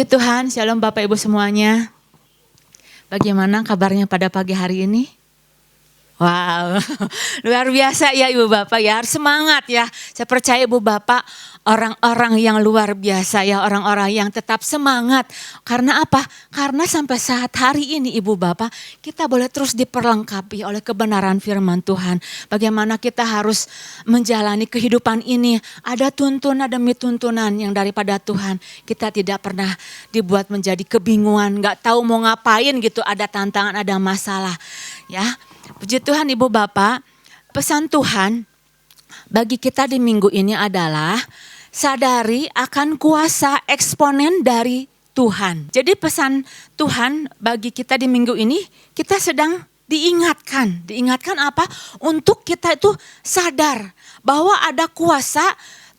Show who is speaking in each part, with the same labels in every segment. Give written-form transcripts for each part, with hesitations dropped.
Speaker 1: Puji Tuhan, shalom Bapak Ibu semuanya. Bagaimana kabarnya pada pagi hari ini? Wow, luar biasa ya Ibu Bapak ya, harus semangat ya. Saya percaya Ibu Bapak orang-orang yang luar biasa ya, orang-orang yang tetap semangat. Karena apa? Karena sampai saat hari ini Ibu Bapak, kita boleh terus diperlengkapi oleh kebenaran firman Tuhan. Bagaimana kita harus menjalani kehidupan ini, ada tuntunan demi tuntunan yang daripada Tuhan. Kita tidak pernah dibuat menjadi kebingungan, gak tahu mau ngapain gitu, ada tantangan, ada masalah ya. Puji Tuhan Ibu Bapak, pesan Tuhan bagi kita di minggu ini adalah sadari akan kuasa eksponen dari Tuhan. Jadi pesan Tuhan bagi kita di minggu ini, kita sedang diingatkan. Diingatkan apa? Untuk kita itu sadar bahwa ada kuasa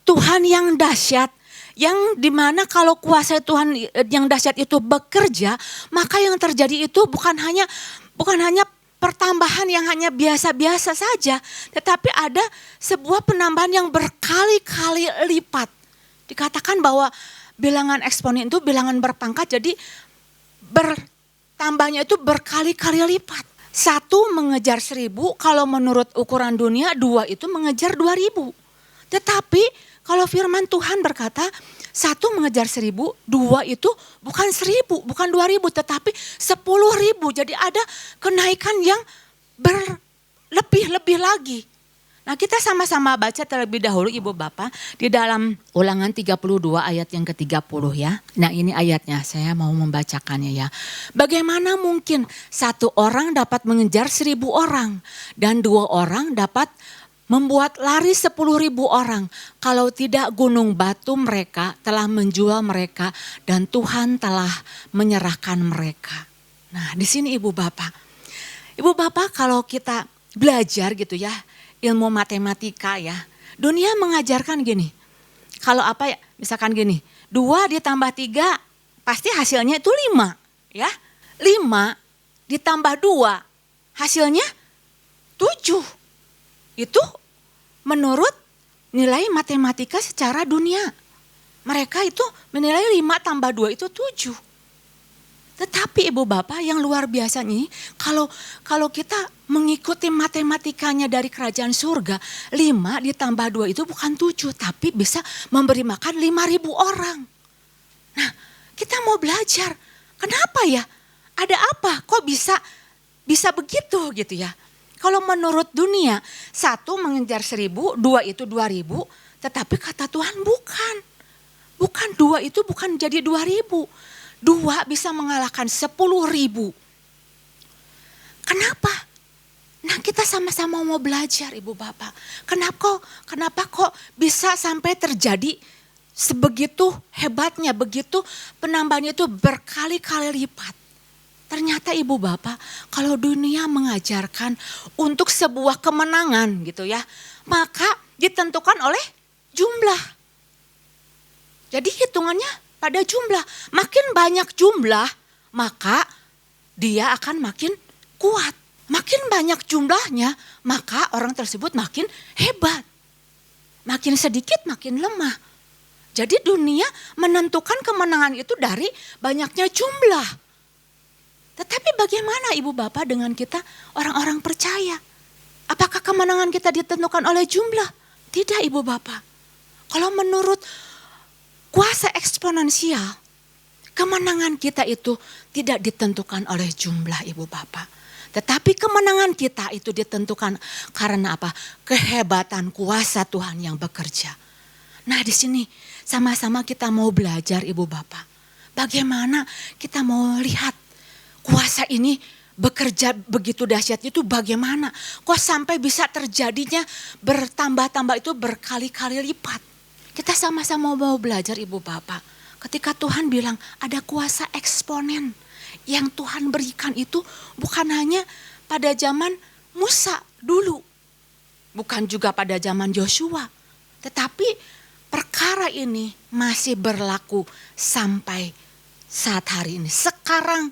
Speaker 1: Tuhan yang dahsyat. Yang dimana kalau kuasa Tuhan yang dahsyat itu bekerja, maka yang terjadi itu bukan hanya pertambahan yang hanya biasa-biasa saja, tetapi ada sebuah penambahan yang berkali-kali lipat. Dikatakan bahwa bilangan eksponen itu bilangan berpangkat, jadi bertambahnya itu berkali-kali lipat. 1 mengejar 1000, kalau menurut ukuran dunia 2 itu mengejar 2000. Tetapi kalau firman Tuhan berkata 1 mengejar 1000, 2 itu bukan 1000, bukan 2000, tetapi 10.000. Jadi ada kenaikan yang berlebih-lebih lagi. Nah kita sama-sama baca terlebih dahulu Ibu Bapak di dalam Ulangan 32 ayat yang ke-30 ya. Nah ini ayatnya, saya mau membacakannya ya. Bagaimana mungkin 1 orang dapat mengejar 1000 orang dan 2 orang dapat membuat lari 10.000 orang. Kalau tidak gunung batu mereka telah menjual mereka dan Tuhan telah menyerahkan mereka. Nah di sini Ibu Bapak. Ibu Bapak kalau kita belajar gitu ya ilmu matematika ya. Dunia mengajarkan gini. Kalau apa ya misalkan gini. 2 ditambah 3 pasti hasilnya itu 5 ya. 5 ditambah 2 hasilnya 7. Itu menurut nilai matematika secara dunia. Mereka itu menilai 5 tambah 2 itu 7. Tetapi Ibu Bapak yang luar biasa nih, kalau kita mengikuti matematikanya dari kerajaan surga, 5 ditambah 2 itu bukan 7, tapi bisa memberi makan 5.000 orang. Nah kita mau belajar, kenapa ya? Ada apa? Kok bisa begitu gitu ya? Kalau menurut dunia, 1 mengejar 1000, 2 itu 2000, tetapi kata Tuhan bukan. Bukan 2 itu bukan jadi 2000. 2 bisa mengalahkan 10.000. Kenapa? Nah kita sama-sama mau belajar Ibu Bapak. Kenapa kok bisa sampai terjadi sebegitu hebatnya, begitu penambahannya itu berkali-kali lipat. Ternyata Ibu Bapak, kalau dunia mengajarkan untuk sebuah kemenangan gitu ya, maka ditentukan oleh jumlah. Jadi hitungannya pada jumlah. Makin banyak jumlah, maka dia akan makin kuat. Makin banyak jumlahnya, maka orang tersebut makin hebat. Makin sedikit makin lemah. Jadi dunia menentukan kemenangan itu dari banyaknya jumlah. Tetapi bagaimana Ibu Bapak dengan kita orang-orang percaya? Apakah kemenangan kita ditentukan oleh jumlah? Tidak Ibu Bapak. Kalau menurut kuasa eksponensial, kemenangan kita itu tidak ditentukan oleh jumlah Ibu Bapak. Tetapi kemenangan kita itu ditentukan karena apa? Kehebatan kuasa Tuhan yang bekerja. Nah di sini sama-sama kita mau belajar Ibu Bapak. Bagaimana kita mau lihat kuasa ini bekerja begitu dahsyat itu bagaimana? Kok sampai bisa terjadinya bertambah-tambah itu berkali-kali lipat? Kita sama-sama mau belajar Ibu Bapak. Ketika Tuhan bilang ada kuasa eksponen yang Tuhan berikan itu bukan hanya pada zaman Musa dulu. Bukan juga pada zaman Yosua. Tetapi perkara ini masih berlaku sampai saat hari ini. Sekarang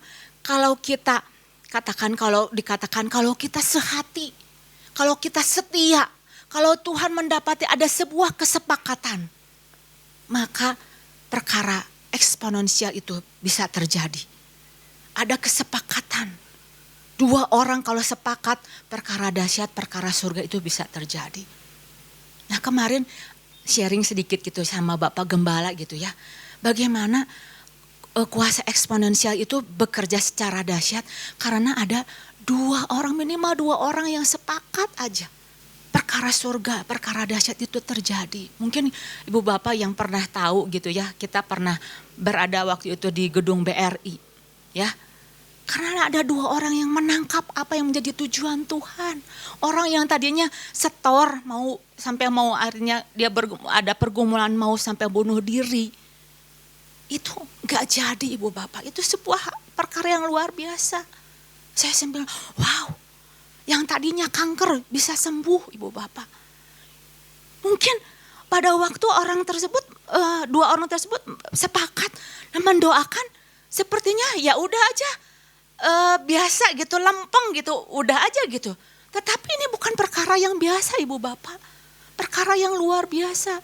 Speaker 1: kalau kita dikatakan kalau kita sehati, kalau kita setia, kalau Tuhan mendapati ada sebuah kesepakatan, maka perkara eksponensial itu bisa terjadi. Ada kesepakatan. 2 orang kalau sepakat, perkara dahsyat, perkara surga itu bisa terjadi. Nah kemarin sharing sedikit gitu sama Bapak Gembala gitu ya. Bagaimana kuasa eksponensial itu bekerja secara dahsyat karena ada 2 orang, minimal 2 orang yang sepakat aja. Perkara surga, perkara dahsyat itu terjadi. Mungkin Ibu Bapak yang pernah tahu gitu ya, kita pernah berada waktu itu di gedung BRI ya. Karena ada 2 orang yang menangkap apa yang menjadi tujuan Tuhan. Orang yang tadinya setor mau akhirnya dia ada pergumulan mau sampai bunuh diri. Itu gak jadi Ibu Bapak, itu sebuah perkara yang luar biasa. Saya sambil wow, yang tadinya kanker bisa sembuh Ibu Bapak. Mungkin pada waktu orang tersebut, 2 orang tersebut sepakat dan mendoakan, sepertinya ya udah aja biasa gitu, lempeng gitu, udah aja gitu. Tetapi ini bukan perkara yang biasa Ibu Bapak, perkara yang luar biasa.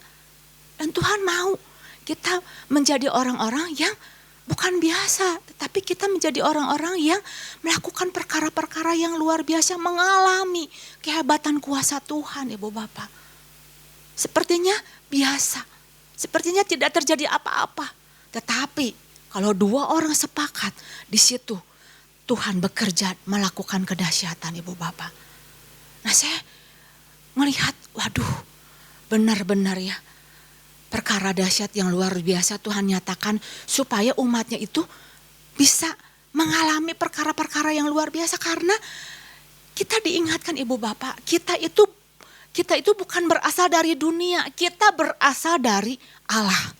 Speaker 1: Dan Tuhan mau kita menjadi orang-orang yang bukan biasa, tetapi kita menjadi orang-orang yang melakukan perkara-perkara yang luar biasa, mengalami kehebatan kuasa Tuhan Ibu Bapak. Sepertinya biasa, sepertinya tidak terjadi apa-apa. Tetapi kalau 2 orang sepakat, di situ Tuhan bekerja melakukan kedahsyatan Ibu Bapak. Nah saya melihat, waduh benar-benar ya. Perkara dahsyat yang luar biasa Tuhan nyatakan supaya umatnya itu bisa mengalami perkara-perkara yang luar biasa. Karena kita diingatkan Ibu Bapak, kita itu bukan berasal dari dunia, kita berasal dari Allah.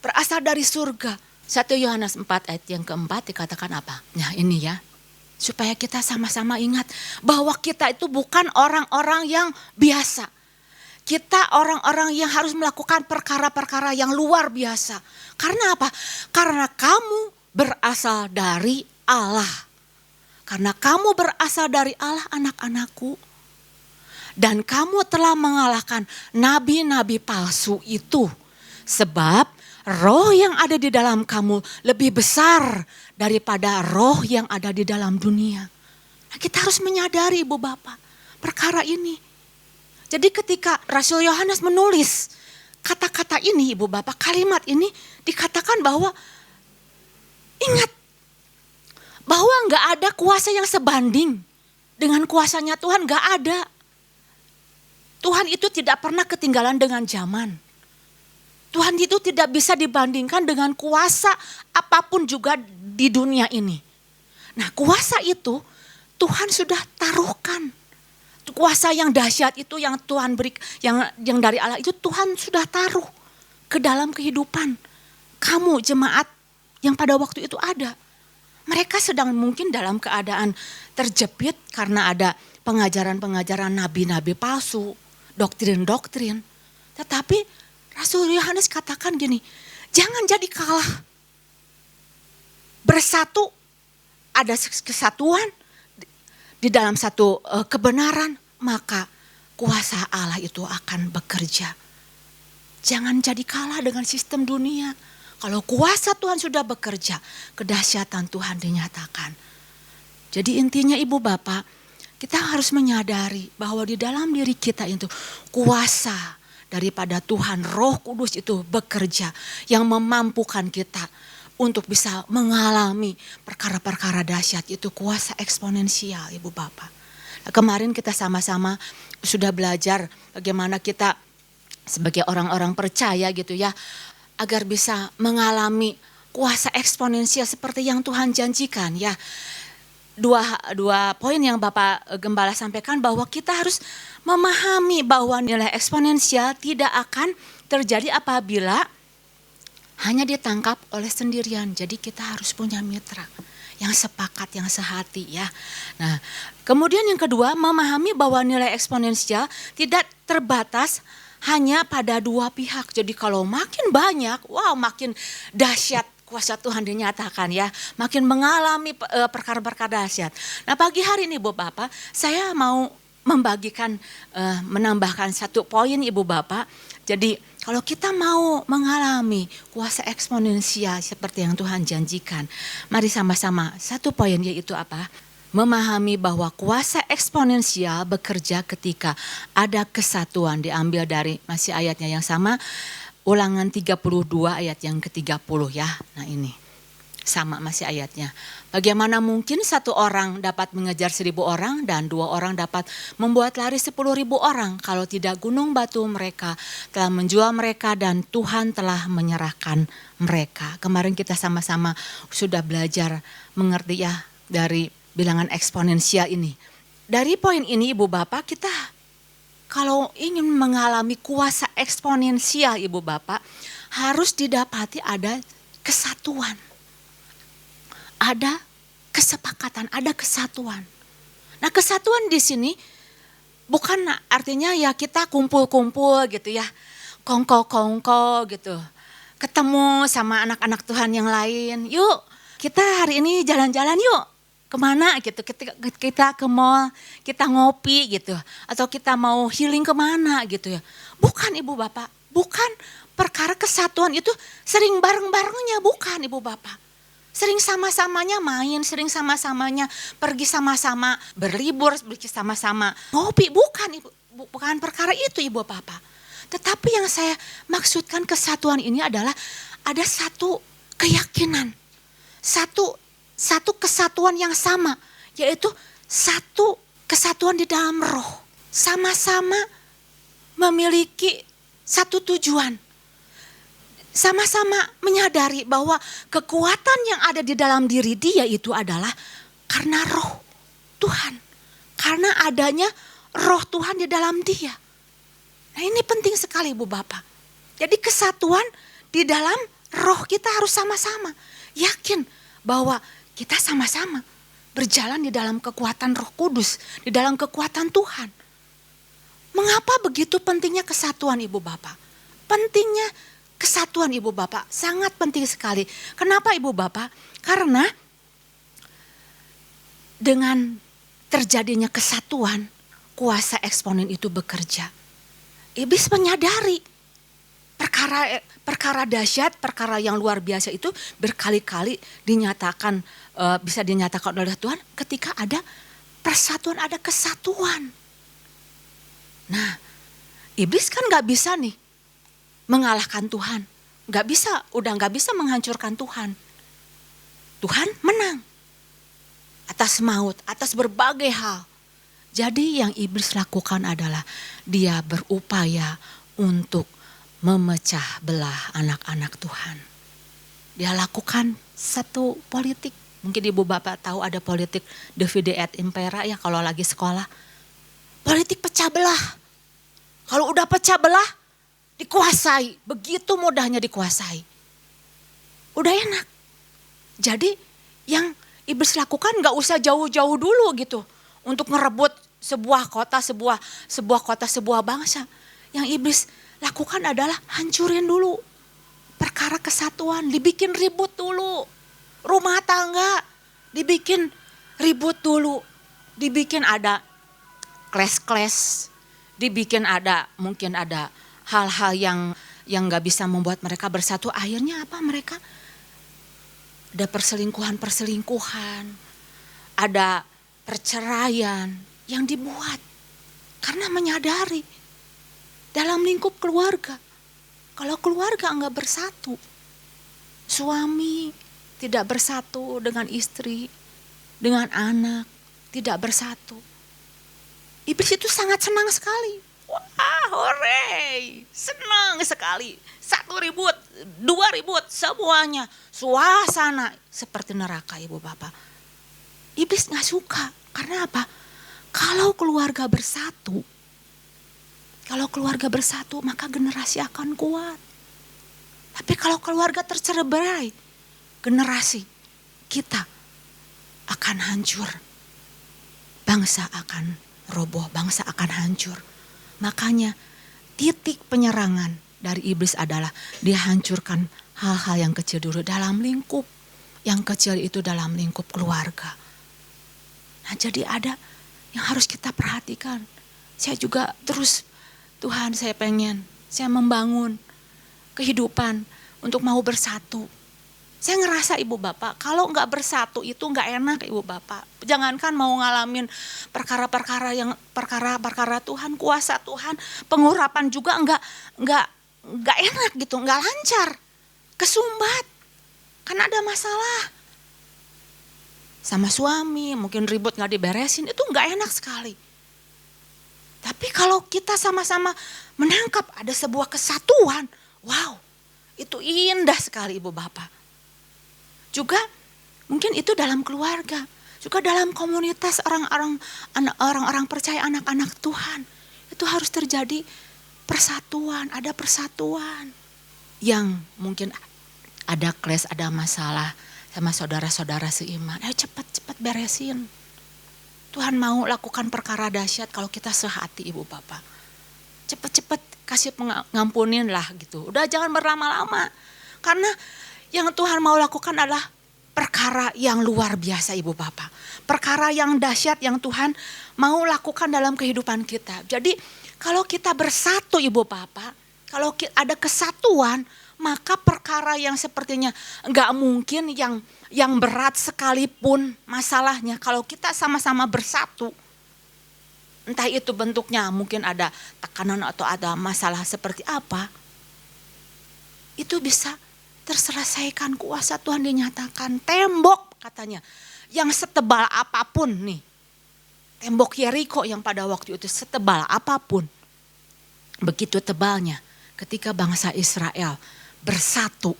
Speaker 1: Berasal dari surga. 1 Yohanes 4 ayat yang keempat dikatakan apa? Nah ini ya, supaya kita sama-sama ingat bahwa kita itu bukan orang-orang yang biasa. Kita orang-orang yang harus melakukan perkara-perkara yang luar biasa. Karena apa? Karena kamu berasal dari Allah. Karena kamu berasal dari Allah anak-anakku. Dan kamu telah mengalahkan nabi-nabi palsu itu. Sebab roh yang ada di dalam kamu lebih besar daripada roh yang ada di dalam dunia. Nah, kita harus menyadari Ibu Bapak perkara ini. Jadi ketika Rasul Yohanes menulis kata-kata ini Ibu Bapak, kalimat ini dikatakan bahwa ingat bahwa gak ada kuasa yang sebanding dengan kuasanya Tuhan, gak ada. Tuhan itu tidak pernah ketinggalan dengan zaman. Tuhan itu tidak bisa dibandingkan dengan kuasa apapun juga di dunia ini. Nah kuasa itu Tuhan sudah taruhkan. Kuasa yang dahsyat itu yang Tuhan beri, yang dari Allah itu Tuhan sudah taruh ke dalam kehidupan kamu jemaat yang pada waktu itu ada. Mereka sedang mungkin dalam keadaan terjepit karena ada pengajaran-pengajaran nabi-nabi palsu, doktrin-doktrin. Tetapi Rasul Yohanes katakan gini, jangan jadi kalah. Bersatu, ada kesatuan di dalam satu kebenaran, maka kuasa Allah itu akan bekerja. Jangan jadi kalah dengan sistem dunia. Kalau kuasa Tuhan sudah bekerja, kedahsyatan Tuhan dinyatakan. Jadi intinya Ibu Bapak, kita harus menyadari bahwa di dalam diri kita itu kuasa daripada Tuhan Roh Kudus itu bekerja yang memampukan kita untuk bisa mengalami perkara-perkara dahsyat itu kuasa eksponensial Ibu Bapak. Nah, kemarin kita sama-sama sudah belajar bagaimana kita sebagai orang-orang percaya gitu ya, agar bisa mengalami kuasa eksponensial seperti yang Tuhan janjikan ya. Dua poin yang Bapak Gembala sampaikan bahwa kita harus memahami bahwa nilai eksponensial tidak akan terjadi apabila hanya ditangkap oleh sendirian. Jadi kita harus punya mitra yang sepakat, yang sehati ya. Nah, kemudian yang kedua, memahami bahwa nilai eksponensial tidak terbatas hanya pada 2 pihak. Jadi kalau makin banyak, wow makin dahsyat kuasa Tuhan dinyatakan ya. Makin mengalami perkara-perkara dahsyat. Nah pagi hari ini Ibu Bapak, saya mau membagikan, menambahkan 1 poin Ibu Bapak. Jadi Kalau kita mau mengalami kuasa eksponensial seperti yang Tuhan janjikan, mari sama-sama satu poin, yaitu apa? Memahami bahwa kuasa eksponensial bekerja ketika ada kesatuan. Diambil dari masih ayatnya yang sama, Ulangan 32 ayat yang ke-30 ya. Nah ini sama masih ayatnya. Bagaimana mungkin satu orang dapat mengejar 1.000 orang dan 2 orang dapat membuat lari 10.000 orang kalau tidak gunung batu mereka telah menjual mereka dan Tuhan telah menyerahkan mereka. Kemarin kita sama-sama sudah belajar mengerti ya dari bilangan eksponensial ini. Dari poin ini Ibu Bapak, kita kalau ingin mengalami kuasa eksponensial Ibu Bapak, harus didapati ada kesatuan. Ada kesepakatan, ada kesatuan. Nah, kesatuan di sini bukan artinya ya kita kumpul-kumpul gitu ya. Kongko-kongko gitu. Ketemu sama anak-anak Tuhan yang lain. Yuk, kita hari ini jalan-jalan yuk. Kemana gitu, kita ke mall, kita ngopi gitu. Atau kita mau healing kemana gitu ya. Bukan Ibu Bapak, bukan perkara kesatuan itu sering bareng-barengnya, bukan Ibu Bapak. Sering sama-samanya main, sering sama-samanya pergi sama-sama, berlibur sama-sama, ngopi, bukan perkara itu Ibu Bapak. Tetapi yang saya maksudkan kesatuan ini adalah ada satu keyakinan, satu kesatuan yang sama, yaitu satu kesatuan di dalam roh. Sama-sama memiliki satu tujuan. Sama-sama menyadari bahwa kekuatan yang ada di dalam diri dia itu adalah karena roh Tuhan. Karena adanya roh Tuhan di dalam dia. Nah ini penting sekali Ibu Bapak. Jadi kesatuan di dalam roh kita harus sama-sama. Yakin bahwa kita sama-sama berjalan di dalam kekuatan Roh Kudus. Di dalam kekuatan Tuhan. Mengapa begitu pentingnya kesatuan Ibu Bapak? Pentingnya kesatuan Ibu Bapak sangat penting sekali. Kenapa Ibu Bapak? Karena dengan terjadinya kesatuan, kuasa eksponen itu bekerja. Iblis menyadari perkara dahsyat, perkara yang luar biasa itu berkali-kali dinyatakan, bisa dinyatakan oleh Tuhan ketika ada persatuan, ada kesatuan. Nah, iblis kan gak bisa nih mengalahkan Tuhan. Udah gak bisa menghancurkan Tuhan. Tuhan menang atas maut, atas berbagai hal. Jadi yang iblis lakukan adalah dia berupaya untuk memecah belah anak-anak Tuhan. Dia lakukan satu politik. Mungkin Ibu Bapak tahu ada politik divide et impera ya kalau lagi sekolah. Politik pecah belah. Kalau udah pecah belah, dikuasai, begitu mudahnya dikuasai. Udah enak. Jadi yang iblis lakukan gak usah jauh-jauh dulu gitu. Untuk ngerebut sebuah kota, sebuah bangsa. Yang iblis lakukan adalah hancurin dulu. Perkara kesatuan, dibikin ribut dulu. Rumah tangga, dibikin ribut dulu. Dibikin ada kles-kles. Dibikin ada, mungkin ada hal-hal yang gak bisa membuat mereka bersatu. Akhirnya apa mereka? Ada perselingkuhan, ada perceraian yang dibuat. Karena menyadari dalam lingkup keluarga. Kalau keluarga enggak bersatu, suami tidak bersatu dengan istri, dengan anak, tidak bersatu. Iblis itu sangat senang sekali. Wah, hore, senang sekali. 1 ribut, 2 ribut, semuanya. Suasana seperti neraka Ibu Bapak. Iblis gak suka, karena apa? Kalau keluarga bersatu, maka generasi akan kuat. Tapi kalau keluarga tercerai, generasi kita akan hancur. Bangsa akan roboh, bangsa akan hancur. Makanya titik penyerangan dari iblis adalah dia hancurkan hal-hal yang kecil dulu dalam lingkup. Yang kecil itu dalam lingkup keluarga. Nah jadi ada yang harus kita perhatikan. Saya juga terus, Tuhan saya membangun kehidupan untuk mau bersatu. Saya ngerasa ibu bapak, kalau nggak bersatu itu nggak enak ibu bapak. Jangankan mau ngalamin perkara-perkara Tuhan, kuasa Tuhan, pengurapan juga nggak enak gitu, nggak lancar, kesumbat, karena ada masalah sama suami, mungkin ribut nggak diberesin, itu nggak enak sekali. Tapi kalau kita sama-sama menangkap ada sebuah kesatuan, wow, itu indah sekali ibu bapak. Juga mungkin itu dalam keluarga, juga dalam komunitas orang-orang percaya, anak-anak Tuhan. Itu harus terjadi persatuan, ada persatuan. Yang mungkin ada clash, ada masalah sama saudara-saudara seiman. Ayo cepat-cepat beresin. Tuhan mau lakukan perkara dahsyat kalau kita sehati ibu bapak. Cepat-cepat kasih ngampunin lah gitu. Udah jangan berlama-lama. Karena yang Tuhan mau lakukan adalah perkara yang luar biasa ibu bapak. Perkara yang dahsyat yang Tuhan mau lakukan dalam kehidupan kita. Jadi kalau kita bersatu ibu bapak, kalau ada kesatuan, maka perkara yang sepertinya enggak mungkin yang berat sekalipun masalahnya. Kalau kita sama-sama bersatu, entah itu bentuknya mungkin ada tekanan atau ada masalah seperti apa, itu bisa terselesaikan, kuasa Tuhan dinyatakan. Tembok katanya yang setebal apapun nih. Tembok Yeriko yang pada waktu itu setebal apapun. Begitu tebalnya ketika bangsa Israel bersatu,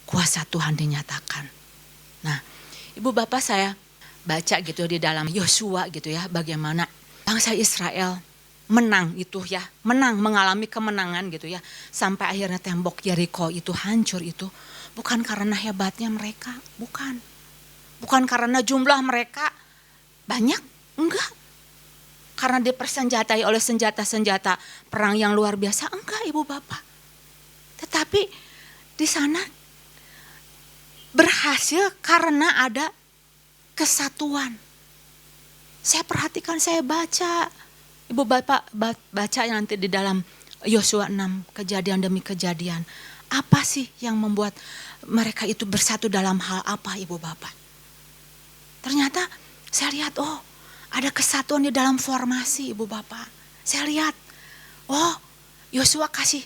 Speaker 1: kuasa Tuhan dinyatakan. Nah, ibu bapak saya baca gitu di dalam Yosua gitu ya, bagaimana bangsa Israel menang itu ya, mengalami kemenangan gitu ya. Sampai akhirnya tembok Yeriko itu hancur itu. Bukan karena hebatnya mereka, bukan. Bukan karena jumlah mereka banyak, enggak. Karena dipersenjatai oleh senjata-senjata perang yang luar biasa, enggak ibu bapak. Tetapi di sana berhasil karena ada kesatuan. Saya perhatikan, saya baca. Ibu bapak baca nanti di dalam Yosua 6, kejadian demi kejadian. Apa sih yang membuat mereka itu bersatu dalam hal apa ibu bapak? Ternyata saya lihat, oh ada kesatuan di dalam formasi ibu bapak. Saya lihat, oh Yosua kasih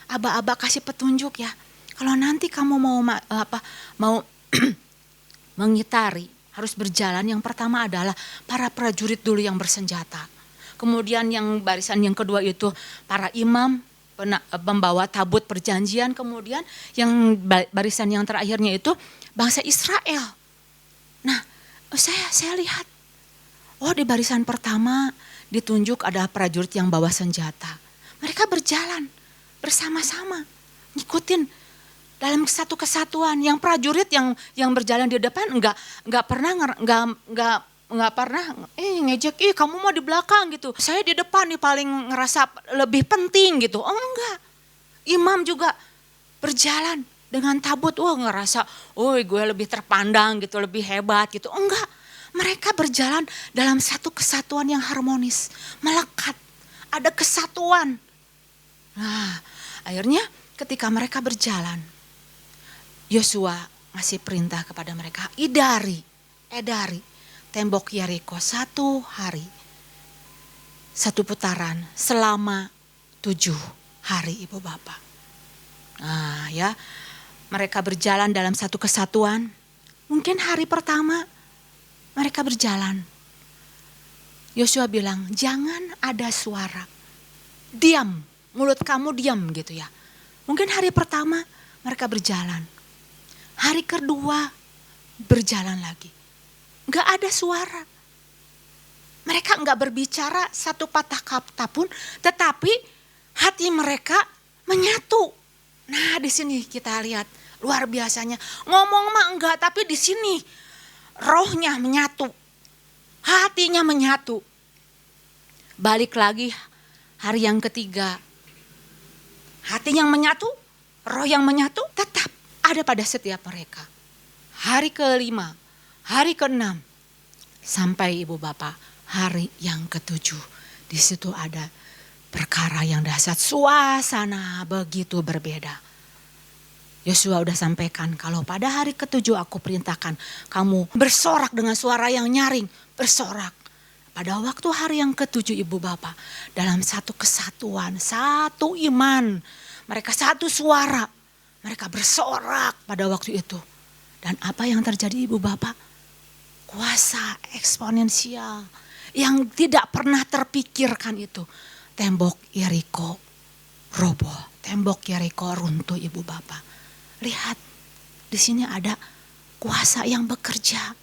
Speaker 1: aba-aba kasih petunjuk ya. Kalau nanti kamu mau mengitari, harus berjalan, yang pertama adalah para prajurit dulu yang bersenjata. Kemudian yang barisan yang kedua itu para imam, pembawa tabut perjanjian. Kemudian yang barisan yang terakhirnya itu bangsa Israel. Nah saya lihat, oh di barisan pertama ditunjuk ada prajurit yang bawa senjata. Mereka berjalan bersama-sama, ngikutin dalam satu kesatuan. Yang prajurit yang berjalan di depan enggak pernah ngejek, kamu mau di belakang gitu. Saya di depan nih paling ngerasa lebih penting gitu. Oh enggak. Imam juga berjalan dengan tabut, ngerasa, gue lebih terpandang gitu, lebih hebat gitu. Enggak. Mereka berjalan dalam satu kesatuan yang harmonis, melekat. Ada kesatuan. Nah, akhirnya ketika mereka berjalan, Yosua ngasih perintah kepada mereka, edari tembok Yeriko 1 hari, 1 putaran selama 7 hari ibu bapak. Nah ya, mereka berjalan dalam satu kesatuan. Mungkin hari pertama mereka berjalan, Yosua bilang jangan ada suara, diam, mulut kamu diam gitu ya. Mungkin hari pertama mereka berjalan. Hari kedua berjalan lagi. Gak ada suara. Mereka gak berbicara satu patah kata pun, tetapi hati mereka menyatu. Nah di sini kita lihat luar biasanya. Ngomong mah enggak, tapi di sini rohnya menyatu. Hatinya menyatu. Balik lagi hari yang ketiga. Hati yang menyatu, roh yang menyatu tetap ada pada setiap mereka. Hari ke-5, hari ke-6, sampai ibu bapak hari yang ke-7. Di situ ada perkara yang dahsyat, suasana begitu berbeda. Yosua udah sampaikan kalau pada hari ketujuh aku perintahkan kamu bersorak dengan suara yang nyaring, bersorak. Pada waktu hari yang ketujuh ibu bapak, dalam satu kesatuan, satu iman, mereka satu suara, mereka bersorak pada waktu itu. Dan apa yang terjadi ibu bapak? Kuasa eksponensial yang tidak pernah terpikirkan itu. Tembok Yeriko roboh, tembok Yeriko runtuh ibu bapak. Lihat, di sini ada kuasa yang bekerja.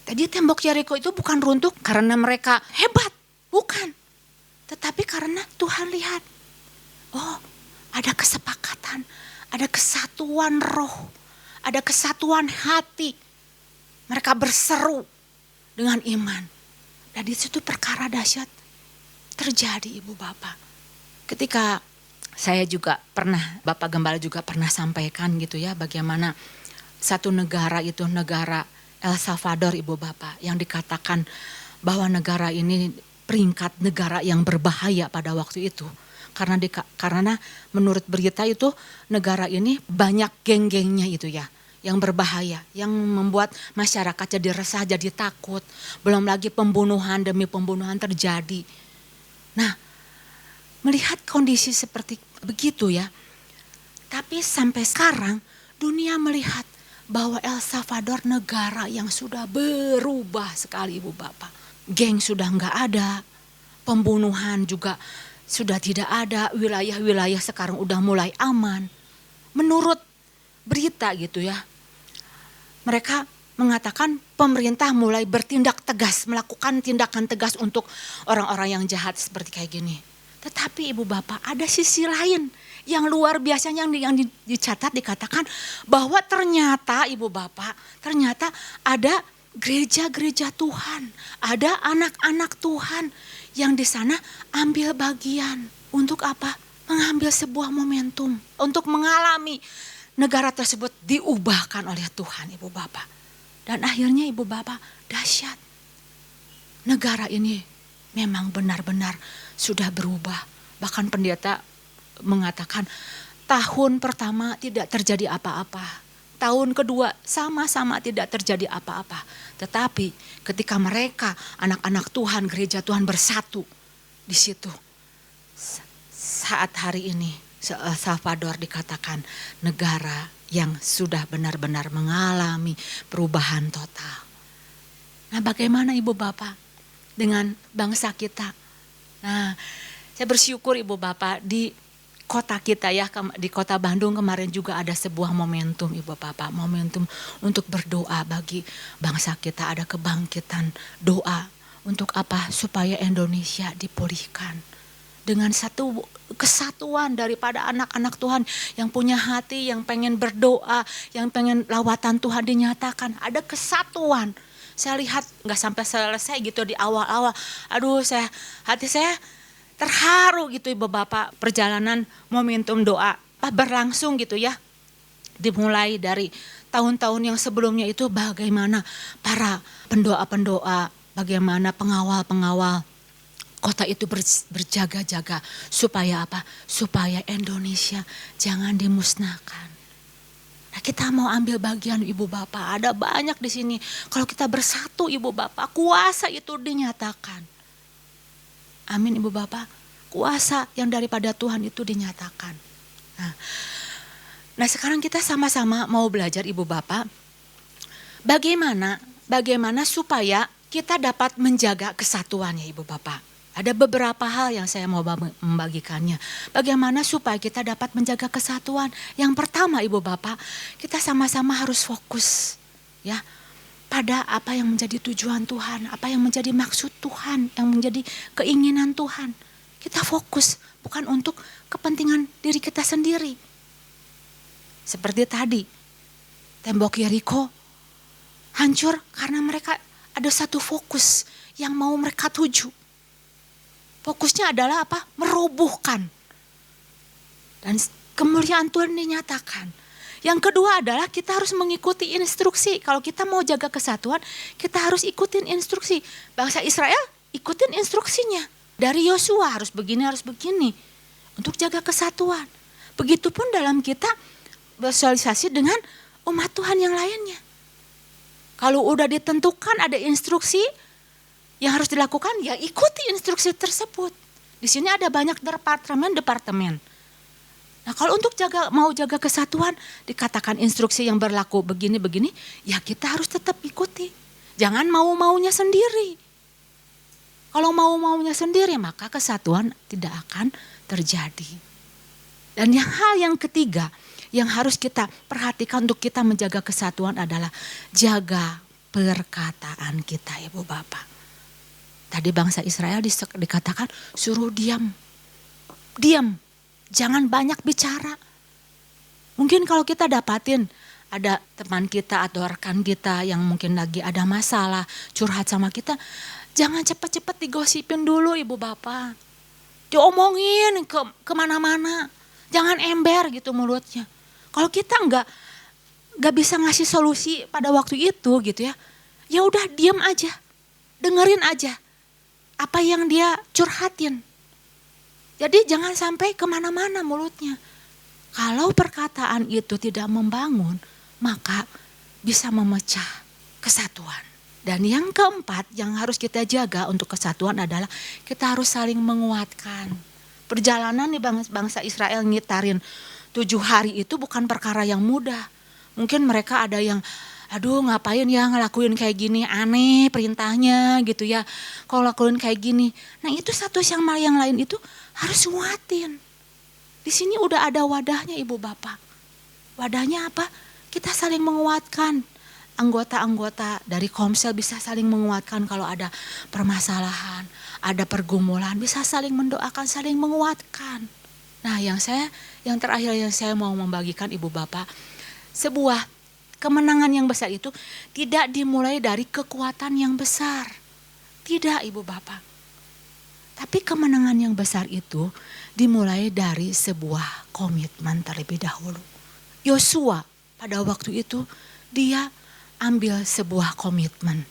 Speaker 1: Tadi tembok Yeriko itu bukan runtuh karena mereka hebat, bukan. Tetapi karena Tuhan lihat, oh ada kesepakatan, ada kesatuan roh, ada kesatuan hati. Mereka berseru dengan iman. Dan di situ perkara dahsyat terjadi ibu bapak. Ketika saya juga pernah, Bapak Gembala juga pernah sampaikan gitu ya, bagaimana satu negara itu negara El Salvador ibu bapak, yang dikatakan bahwa negara ini peringkat negara yang berbahaya pada waktu itu. Karena menurut berita itu negara ini banyak geng-gengnya itu ya, yang berbahaya, yang membuat masyarakat jadi resah, jadi takut. Belum lagi pembunuhan demi pembunuhan terjadi. Nah, melihat kondisi seperti begitu ya. Tapi sampai sekarang dunia melihat bahwa El Salvador negara yang sudah berubah sekali ibu bapak. Geng sudah enggak ada, pembunuhan juga sudah tidak ada, wilayah-wilayah sekarang udah mulai aman. Menurut berita gitu ya, mereka mengatakan pemerintah mulai bertindak tegas, melakukan tindakan tegas untuk orang-orang yang jahat seperti kayak gini. Tetapi ibu bapak ada sisi lain yang luar biasa yang dicatat, dikatakan bahwa ternyata ibu bapak, ternyata ada gereja-gereja Tuhan, ada anak-anak Tuhan yang di sana ambil bagian. Untuk apa? Mengambil sebuah momentum untuk mengalami negara tersebut diubahkan oleh Tuhan ibu bapak. Dan akhirnya ibu bapak dahsyat. Negara ini memang benar-benar sudah berubah. Bahkan pendeta mengatakan tahun pertama tidak terjadi apa-apa. Tahun kedua sama-sama tidak terjadi apa-apa. Tetapi ketika mereka anak-anak Tuhan, gereja Tuhan bersatu di situ. Saat hari ini El Salvador dikatakan negara yang sudah benar-benar mengalami perubahan total. Nah, bagaimana ibu bapak dengan bangsa kita? Nah, saya bersyukur ibu bapak di kota kita ya, di kota Bandung kemarin juga ada sebuah momentum ibu bapak. Momentum untuk berdoa bagi bangsa kita, ada kebangkitan doa. Untuk apa? Supaya Indonesia dipulihkan. Dengan satu kesatuan daripada anak-anak Tuhan yang punya hati, yang pengen berdoa, yang pengen lawatan Tuhan dinyatakan. Ada kesatuan. Saya lihat gak sampai selesai gitu di awal-awal. Aduh, hati saya terharu gitu ibu bapak, perjalanan momentum doa berlangsung gitu ya. Dimulai dari tahun-tahun yang sebelumnya itu bagaimana para pendoa-pendoa, bagaimana pengawal-pengawal kota itu berjaga-jaga supaya apa? Supaya Indonesia jangan dimusnahkan. Nah, kita mau ambil bagian ibu bapak, ada banyak di sini. Kalau kita bersatu ibu bapak, kuasa itu dinyatakan. Amin ibu bapak, kuasa yang daripada Tuhan itu dinyatakan. Nah sekarang kita sama-sama mau belajar ibu bapak, bagaimana supaya kita dapat menjaga kesatuannya ibu bapak. Ada beberapa hal yang saya mau membagikannya. Bagaimana supaya kita dapat menjaga kesatuan. Yang pertama ibu bapak, kita sama-sama harus fokus ya pada apa yang menjadi tujuan Tuhan, apa yang menjadi maksud Tuhan, yang menjadi keinginan Tuhan. Kita fokus bukan untuk kepentingan diri kita sendiri. Seperti tadi, tembok Yeriko hancur karena mereka ada satu fokus yang mau mereka tuju. Fokusnya adalah apa? Merobohkan. Dan kemuliaan Tuhan dinyatakan. Yang kedua adalah kita harus mengikuti instruksi. Kalau kita mau jaga kesatuan, kita harus ikutin instruksi. Bangsa Israel ikutin instruksinya. Dari Yosua harus begini, untuk jaga kesatuan. Begitupun dalam kita bersosialisasi dengan umat Tuhan yang lainnya. Kalau udah ditentukan ada instruksi yang harus dilakukan, ya ikuti instruksi tersebut. Di sini ada banyak departemen. Nah kalau untuk mau jaga kesatuan, dikatakan instruksi yang berlaku begini, ya kita harus tetap ikuti. Jangan mau-maunya sendiri. Kalau mau-maunya sendiri, maka kesatuan tidak akan terjadi. Dan hal yang ketiga yang harus kita perhatikan untuk kita menjaga kesatuan adalah jaga perkataan kita, Ibu Bapak. Tadi bangsa Israel dikatakan suruh diam. Diam, jangan banyak bicara. Mungkin kalau kita dapatin ada teman kita atau rekan kita yang mungkin lagi ada masalah, curhat sama kita, jangan cepat-cepat digosipin dulu, Ibu Bapak. Diomongin kemana-mana, jangan ember gitu mulutnya. Kalau kita nggak bisa ngasih solusi pada waktu itu gitu ya, ya udah diam aja, dengerin aja apa yang dia curhatin. Jadi jangan sampai kemana-mana mulutnya. Kalau perkataan itu tidak membangun, maka bisa memecah kesatuan. Dan yang keempat yang harus kita jaga untuk kesatuan adalah kita harus saling menguatkan. Perjalanan nih bangsa Israel ngitarin 7 hari itu bukan perkara yang mudah. Mungkin mereka ada yang, aduh ngapain ya ngelakuin kayak gini, aneh perintahnya gitu ya. Kalau lakuin kayak gini, nah itu satu sama yang lain itu harus nguatin. Di sini udah ada wadahnya, Ibu Bapak. Wadahnya apa? Kita saling menguatkan. Anggota-anggota dari Komsel bisa saling menguatkan kalau ada permasalahan, ada pergumulan, bisa saling mendoakan, saling menguatkan. Nah yang terakhir yang saya mau membagikan, Ibu Bapak, sebuah kemenangan yang besar itu tidak dimulai dari kekuatan yang besar. Tidak, Ibu Bapak. Tapi kemenangan yang besar itu dimulai dari sebuah komitmen terlebih dahulu. Yosua pada waktu itu dia ambil sebuah komitmen.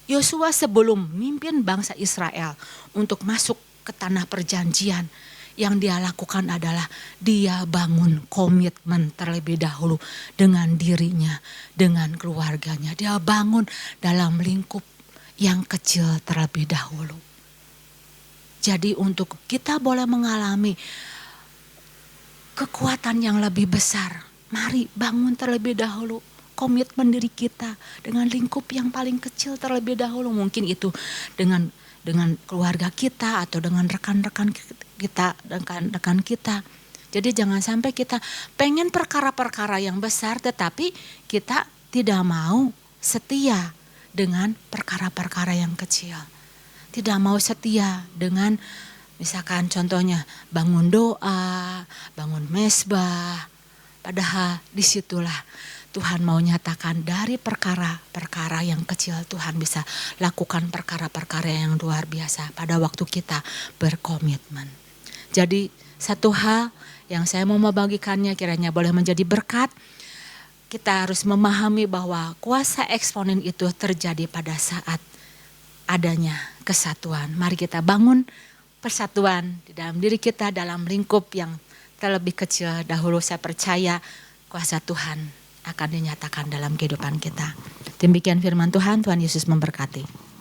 Speaker 1: Yosua sebelum mimpin bangsa Israel untuk masuk ke tanah perjanjian, yang dia lakukan adalah dia bangun komitmen terlebih dahulu dengan dirinya, dengan keluarganya. Dia bangun dalam lingkup yang kecil terlebih dahulu. Jadi untuk kita boleh mengalami kekuatan yang lebih besar, mari bangun terlebih dahulu komitmen diri kita dengan lingkup yang paling kecil terlebih dahulu. Mungkin itu dengan keluarga kita atau dengan rekan-rekan kita. Jadi jangan sampai kita pengen perkara-perkara yang besar tetapi kita tidak mau setia dengan perkara-perkara yang kecil. Tidak mau setia dengan misalkan contohnya bangun doa, bangun mesbah. Padahal disitulah Tuhan mau nyatakan dari perkara-perkara yang kecil Tuhan bisa lakukan perkara-perkara yang luar biasa pada waktu kita berkomitmen. Jadi satu hal yang saya mau membagikannya kiranya boleh menjadi berkat. Kita harus memahami bahwa kuasa eksponen itu terjadi pada saat adanya kesatuan. Mari kita bangun persatuan di dalam diri kita dalam lingkup yang terlebih kecil dahulu. Saya percaya kuasa Tuhan akan dinyatakan dalam kehidupan kita. Demikian firman Tuhan, Tuhan Yesus memberkati.